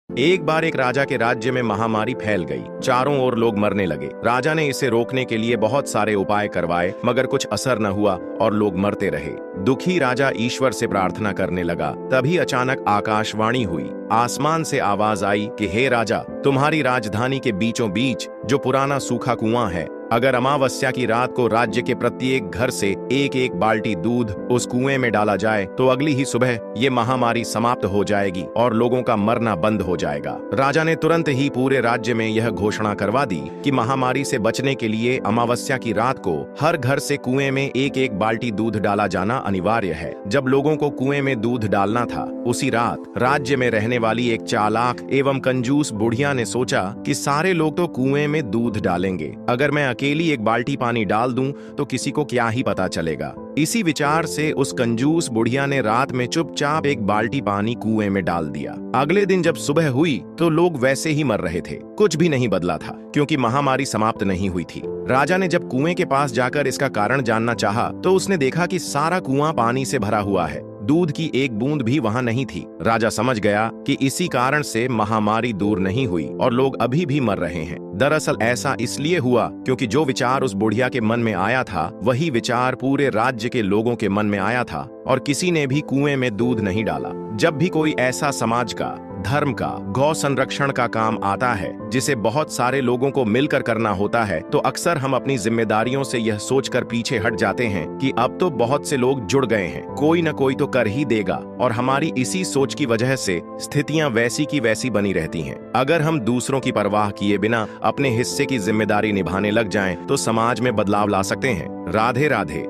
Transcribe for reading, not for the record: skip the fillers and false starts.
एक बार एक राजा के राज्य में महामारी फैल गई। चारों ओर लोग मरने लगे। राजा ने इसे रोकने के लिए बहुत सारे उपाय करवाए, मगर कुछ असर न हुआ और लोग मरते रहे। दुखी राजा ईश्वर से प्रार्थना करने लगा। तभी अचानक आकाशवाणी हुई। आसमान से आवाज आई कि हे राजा, तुम्हारी राजधानी के बीचों बीच जो पुराना सूखा कुआं है, अगर अमावस्या की रात को राज्य के प्रत्येक घर से एक एक बाल्टी दूध उस कुएं में डाला जाए तो अगली ही सुबह ये महामारी समाप्त हो जाएगी और लोगों का मरना बंद हो जाएगा। राजा ने तुरंत ही पूरे राज्य में यह घोषणा करवा दी कि महामारी से बचने के लिए अमावस्या की रात को हर घर से कुएं में एक एक बाल्टी दूध डाला जाना अनिवार्य है। जब लोगों को कुएं में दूध डालना था, उसी रात राज्य में रहने वाली एक चालाक एवं कंजूस बुढ़िया ने सोचा कि सारे लोग तो कुएं में दूध डालेंगे, अगर मैं अकेली एक बाल्टी पानी डाल दूं तो किसी को क्या ही पता चलेगा। इसी विचार से उस कंजूस बुढ़िया ने रात में चुपचाप एक बाल्टी पानी कुएं में डाल दिया। अगले दिन जब सुबह हुई तो लोग वैसे ही मर रहे थे। कुछ भी नहीं बदला था, क्योंकि महामारी समाप्त नहीं हुई थी। राजा ने जब कुएं के पास जाकर इसका कारण जानना चाहा तो उसने देखा कि सारा कुआं पानी से भरा हुआ है, दूध की एक बूंद भी वहां नहीं थी। राजा समझ गया कि इसी कारण से महामारी दूर नहीं हुई और लोग अभी भी मर रहे हैं। दरअसल ऐसा इसलिए हुआ क्योंकि जो विचार उस बुढ़िया के मन में आया था, वही विचार पूरे राज्य के लोगों के मन में आया था और किसी ने भी कुएं में दूध नहीं डाला। जब भी कोई ऐसा समाज का, धर्म का, गौ संरक्षण का काम आता है जिसे बहुत सारे लोगों को मिलकर करना होता है, तो अक्सर हम अपनी जिम्मेदारियों से यह सोचकर पीछे हट जाते हैं कि अब तो बहुत से लोग जुड़ गए हैं, कोई न कोई तो कर ही देगा, और हमारी इसी सोच की वजह से स्थितियां वैसी की वैसी बनी रहती हैं। अगर हम दूसरों की परवाह किए बिना अपने हिस्से की जिम्मेदारी निभाने लग जाएं, तो समाज में बदलाव ला सकते हैं। राधे राधे।